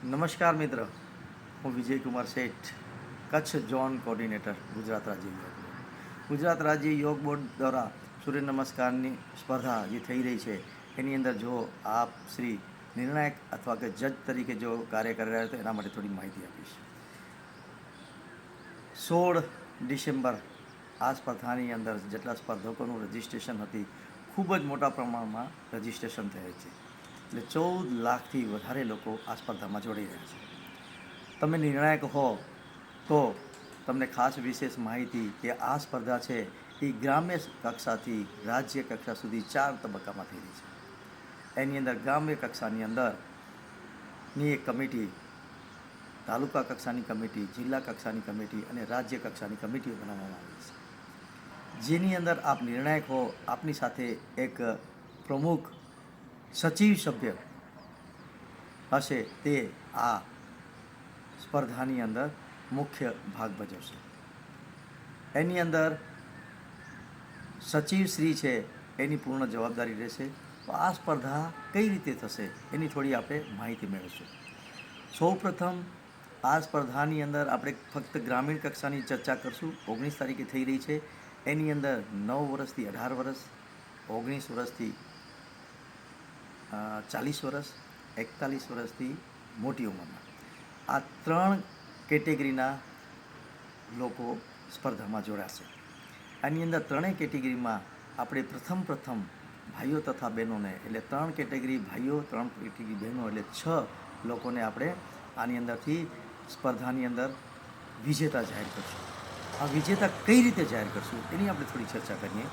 નમસ્કાર મિત્ર, હું વિજયકુમાર શેઠ, કચ્છ ઝોન કોર્ડિનેટર, ગુજરાત રાજ્ય યોગ બોર્ડ. ગુજરાત રાજ્ય યોગ બોર્ડ દ્વારા સૂર્ય નમસ્કારની સ્પર્ધા જે થઈ રહી છે એની અંદર જો આપ શ્રી નિર્ણાયક અથવા કે જજ તરીકે જો કાર્ય કરી રહ્યા તો એના માટે થોડી માહિતી આપીશ. 16 ડિસેમ્બર આ સ્પર્ધાની અંદર જેટલા સ્પર્ધકોનું રજિસ્ટ્રેશન હતી ખૂબ જ મોટા પ્રમાણમાં રજિસ્ટ્રેશન થયેલ છે. એટલે 14 લાખથી વધારે લોકો આ સ્પર્ધામાં જોડાઈ રહ્યા છે. તમે નિર્ણાયક હો તો તમને ખાસ વિશેષ માહિતી કે આ સ્પર્ધા છે એ ગ્રામ્ય કક્ષાથી રાજ્ય કક્ષા સુધી 4 તબક્કામાં થઈ રહી છે. એની અંદર ગ્રામ્ય કક્ષાની અંદરની એક કમિટી, તાલુકા કક્ષાની કમિટી, જિલ્લા કક્ષાની કમિટી અને રાજ્ય કક્ષાની કમિટીઓ બનાવવામાં આવી છે. જેની અંદર આપ નિર્ણાયક હો, આપની સાથે એક પ્રમુખ સચિવ સભ્ય હશે તે આ સ્પર્ધાની અંદર મુખ્ય ભાગ ભજવશે. એની અંદર સચિવશ્રી છે એની પૂર્ણ જવાબદારી રહેશે. તો આ સ્પર્ધા કઈ રીતે થશે એની થોડી આપણે માહિતી મેળવીશું. સૌપ્રથમ આ સ્પર્ધાની અંદર આપણે ફક્ત ગ્રામીણ કક્ષાની ચર્ચા કરશું. 19 તારીખે થઈ રહી છે. એની અંદર 9 વર્ષથી 18 વર્ષ, 19 વર્ષથી 40 વર્ષ, 41 વર્ષથી મોટી ઉંમરના આ 3 કેટેગરીના લોકો સ્પર્ધામાં જોડાશે. આની અંદર 3 કેટેગરીમાં આપણે પ્રથમ ભાઈઓ તથા બહેનોને, એટલે 3 કેટેગરી ભાઈઓ, 3 કેટેગરી બહેનો, એટલે 6 લોકોને આપણે આની અંદરથી સ્પર્ધાની અંદર વિજેતા જાહેર કરશું. આ વિજેતા કઈ રીતે જાહેર કરશું એની આપણે થોડી ચર્ચા કરીએ.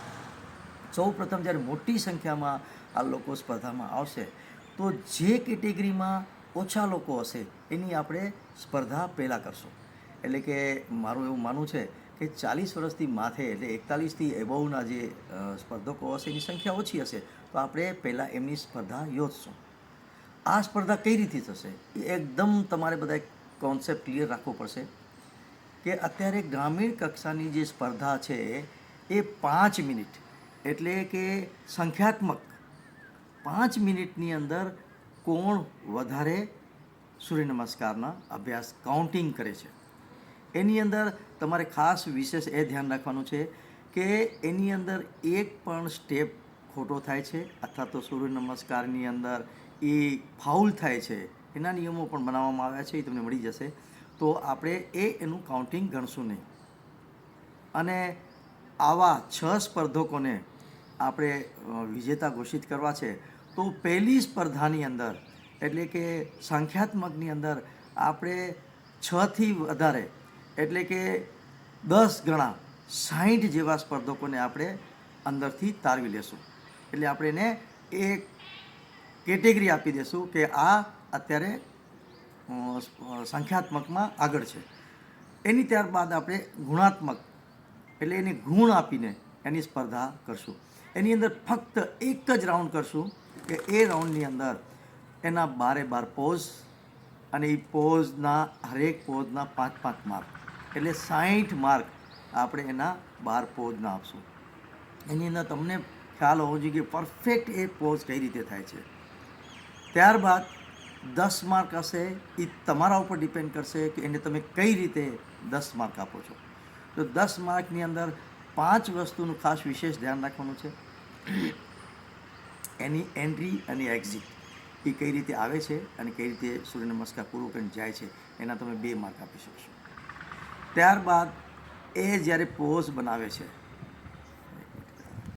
સૌપ્રથમ જ્યારે મોટી સંખ્યામાં આ લોકો સ્પર્ધામાં આવશે તો જે કેટેગરીમાં ઓછા લોકો હશે એની આપણે સ્પર્ધા પહેલાં કરશું. એટલે કે મારું એવું માનવું છે કે 40 વર્ષથી માથે, એટલે 41થી એબોવના જે સ્પર્ધકો હશે એની સંખ્યા ઓછી હશે તો આપણે પહેલાં એમની સ્પર્ધા યોજશું. આ સ્પર્ધા કઈ રીતે થશે એ એકદમ તમારે બધા કોન્સેપ્ટ ક્લિયર રાખવો પડશે કે અત્યારે ગ્રામીણ કક્ષાની જે સ્પર્ધા છે એ 5 મિનિટ, એટલે કે સંખ્યાત્મક 5 મિનિટની અંદર કોણ વધારે સૂર્ય નમસ્કારના અભ્યાસ કાઉન્ટિંગ કરે છે એની અંદર તમારે ખાસ વિશેષ એ ધ્યાન રાખવાનું છે કે એની અંદર એક પણ સ્ટેપ ખોટો થાય છે અથવા તો સૂર્ય નમસ્કારની અંદર એ ફાઉલ થાય છે, એના નિયમો પણ બનાવવામાં આવ્યા છે, એ તમને મળી જશે. તો આપણે એનું કાઉન્ટિંગ ગણશું નહીં. અને આવા 6 સ્પર્ધકોને આપણે વિજેતા ઘોષિત કરવા છે. તો પહેલી સ્પર્ધાની અંદર, એટલે કે સંખ્યાત્મકની અંદર આપણે 6થી વધારે, એટલે કે 10 ગણા 60 જેવા સ્પર્ધકોને આપણે અંદરથી તારવી લેશું. એટલે આપણે એને એક કેટેગરી આપી દેશું કે આ અત્યારે સંખ્યાત્મકમાં આગળ છે. એની ત્યારબાદ આપણે ગુણાત્મક, એટલે એને ગુણ આપીને એની સ્પર્ધા કરશું. એની અંદર ફક્ત એક જ રાઉન્ડ કરશું કે એ રાઉન્ડની અંદર એના 12 પોઝ, અને એ પોઝના હરેક પોઝના 5 માર્ક, એટલે 60 માર્ક આપણે એના 12 પોઝના આપશું. એની અંદર તમને ખ્યાલ હોવો જોઈએ કે પરફેક્ટ એ પોઝ કઈ રીતે થાય છે. ત્યારબાદ 10 માર્ક હશે, એ તમારા ઉપર ડિપેન્ડ કરશે કે એને તમે કઈ રીતે 10 માર્ક આપો છો. તો 10 માર્કની અંદર 5 વસ્તુનું ખાસ વિશેષ ધ્યાન રાખવાનું છે. એની એન્ટ્રી અને એક્ઝિટ, એ કઈ રીતે આવે છે અને કઈ રીતે સૂર્ય નમસ્કાર પૂરો કરીને જાય છે, એના તમે 2 માર્ક આપી શકશો. ત્યારબાદ એ જ્યારે પોઝ બનાવે છે